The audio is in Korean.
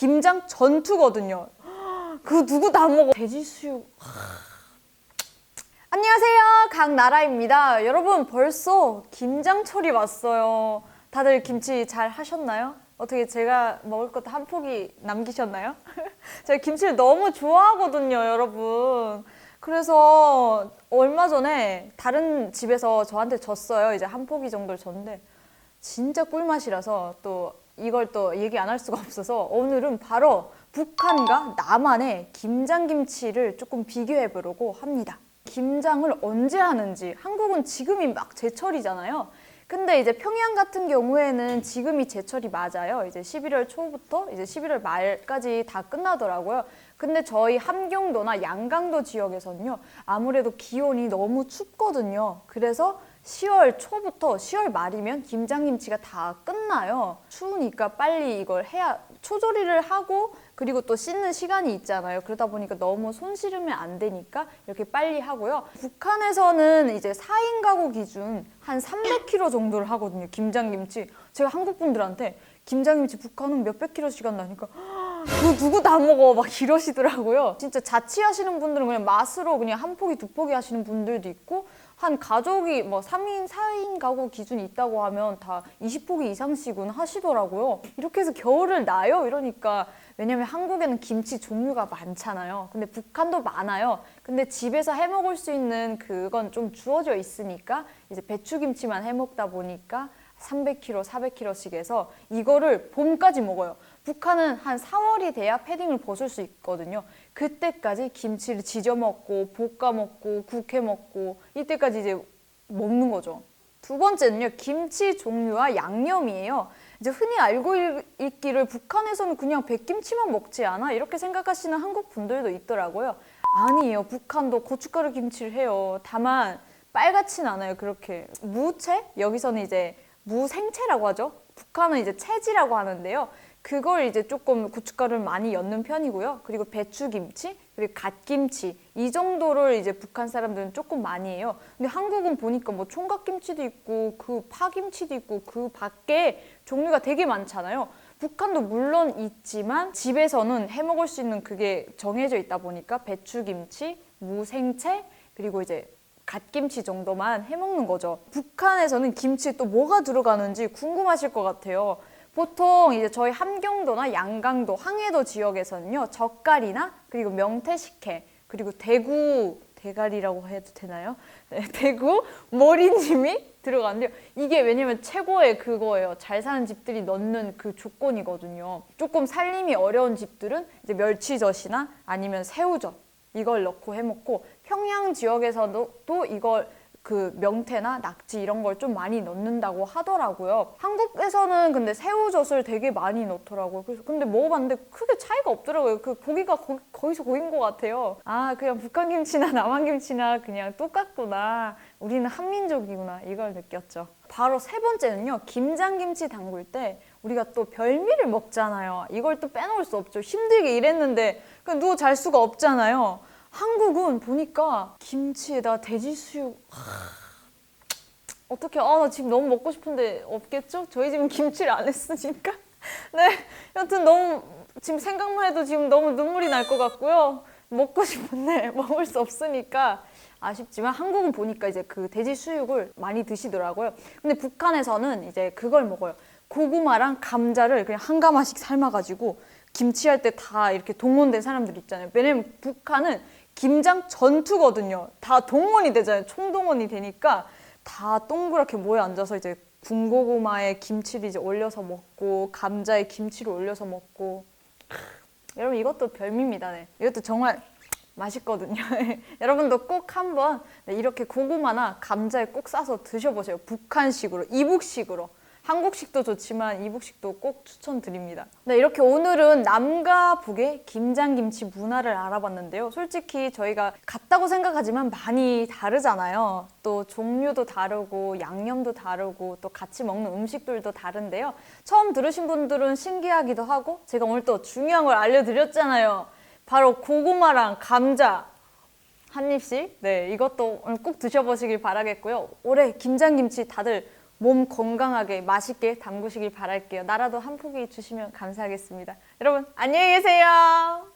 김장 전투거든요. 그거 누구 다 먹어. 돼지수육. 안녕하세요, 강나라입니다. 여러분, 벌써 김장철이 왔어요. 다들 김치 잘 하셨나요? 어떻게 제가 먹을 것도 한 포기 남기셨나요? 제가 김치를 너무 좋아하거든요, 여러분. 그래서 얼마 전에 다른 집에서 저한테 줬어요. 이제 한 포기 정도를 줬는데 진짜 꿀맛이라서 또 이걸 또 얘기 안 할 수가 없어서 오늘은 바로 북한과 남한의 김장김치를 조금 비교해 보려고 합니다. 김장을 언제 하는지, 한국은 지금이 막 제철이잖아요. 근데 이제 평양 같은 경우에는 지금이 제철이 맞아요. 이제 11월 초부터 이제 11월 말까지 다 끝나더라고요. 근데 저희 함경도나 양강도 지역에서는요, 아무래도 기온이 너무 춥거든요. 그래서 10월 초부터 10월 말이면 김장김치가 다 끝나요. 추우니까 빨리 이걸 해야, 초조리를 하고 그리고 또 씻는 시간이 있잖아요. 그러다 보니까 너무 손 시르면 안 되니까 이렇게 빨리 하고요. 북한에서는 이제 4인 가구 기준 한 300kg 정도를 하거든요, 김장김치. 제가 한국 분들한테 김장김치 북한은 몇백 킬로씩 한다니까 그거 누구 다 먹어 막 이러시더라고요. 진짜 자취하시는 분들은 그냥 맛으로 그냥 한 포기 두 포기 하시는 분들도 있고, 한 가족이 뭐 3인, 4인 가구 기준이 있다고 하면 다 20포기 이상씩은 하시더라고요. 이렇게 해서 겨울을 나요? 이러니까, 왜냐면 한국에는 김치 종류가 많잖아요. 근데 북한도 많아요. 근데 집에서 해 먹을 수 있는 그건 좀 주어져 있으니까 이제 배추김치만 해 먹다 보니까 300kg, 400kg씩 해서 이거를 봄까지 먹어요. 북한은 한 4월이 돼야 패딩을 벗을 수 있거든요. 그때까지 김치를 지져 먹고 볶아 먹고 국해 먹고 이때까지 이제 먹는 거죠. 두 번째는요, 김치 종류와 양념이에요. 이제 흔히 알고 있기를 북한에서는 그냥 백김치만 먹지 않아? 이렇게 생각하시는 한국 분들도 있더라고요. 아니에요. 북한도 고춧가루 김치를 해요. 다만 빨갛진 않아요. 그렇게 무채? 여기서는 이제 무생채라고 하죠. 북한은 이제 채지라고 하는데요. 그걸 이제 조금 고춧가루를 많이 넣는 편이고요. 그리고 배추김치, 그리고 갓김치 이 정도를 이제 북한 사람들은 조금 많이 해요. 근데 한국은 보니까 뭐 총각김치도 있고 그 파김치도 있고 그 밖에 종류가 되게 많잖아요. 북한도 물론 있지만 집에서는 해 먹을 수 있는 그게 정해져 있다 보니까 배추김치, 무생채, 그리고 이제 갓김치 정도만 해먹는 거죠. 북한에서는 김치에 또 뭐가 들어가는지 궁금하실 것 같아요. 보통 이제 저희 함경도나 양강도, 황해도 지역에서는요, 젓갈이나 그리고 명태 식혜, 그리고 대구 대가리라고 해도 되나요? 네, 대구 머리님이 들어가는데요. 이게 왜냐면 최고의 그거예요. 잘 사는 집들이 넣는 그 조건이거든요. 조금 살림이 어려운 집들은 이제 멸치젓이나 아니면 새우젓 이걸 넣고 해먹고, 평양 지역에서도 또 이걸 그 명태나 낙지 이런 걸 좀 많이 넣는다고 하더라고요. 한국에서는 근데 새우젓을 되게 많이 넣더라고요. 그래서 근데 먹어봤는데 크게 차이가 없더라고요. 그 고기가 거기서 고인 것 같아요. 아, 그냥 북한 김치나 남한 김치나 그냥 똑같구나. 우리는 한민족이구나. 이걸 느꼈죠. 바로 세 번째는요, 김장김치 담글 때 우리가 또 별미를 먹잖아요. 이걸 또 빼놓을 수 없죠. 힘들게 일했는데 누워 잘 수가 없잖아요. 한국은 보니까 김치에다 돼지수육, 어떡해. 나 지금 너무 먹고 싶은데 없겠죠? 저희 집은 김치를 안 했으니까. 네, 여튼 너무 지금 생각만 해도 지금 너무 눈물이 날 것 같고요. 먹고 싶은데 먹을 수 없으니까 아쉽지만, 한국은 보니까 이제 그 돼지수육을 많이 드시더라고요. 근데 북한에서는 이제 그걸 먹어요. 고구마랑 감자를 그냥 한 가마씩 삶아가지고 김치할 때 다 이렇게 동원된 사람들 있잖아요. 왜냐면 북한은 김장 전투거든요. 다 동원이 되잖아요. 총동원이 되니까 다 동그랗게 모여 앉아서 이제 군고구마에 김치를 이제 올려서 먹고 감자에 김치를 올려서 먹고. 여러분, 이것도 별미입니다. 네. 이것도 정말 맛있거든요. 여러분도 꼭 한번 이렇게 고구마나 감자에 꼭 싸서 드셔보세요. 북한식으로, 이북식으로. 한국식도 좋지만 이북식도 꼭 추천드립니다. 네, 이렇게 오늘은 남과 북의 김장김치 문화를 알아봤는데요. 솔직히 저희가 같다고 생각하지만 많이 다르잖아요. 또 종류도 다르고 양념도 다르고 또 같이 먹는 음식들도 다른데요. 처음 들으신 분들은 신기하기도 하고, 제가 오늘 또 중요한 걸 알려드렸잖아요. 바로 고구마랑 감자 한 입씩. 네, 이것도 오늘 꼭 드셔보시길 바라겠고요. 올해 김장김치 다들 몸 건강하게 맛있게 담그시길 바랄게요. 나라도 한 포기 주시면 감사하겠습니다. 여러분 안녕히 계세요.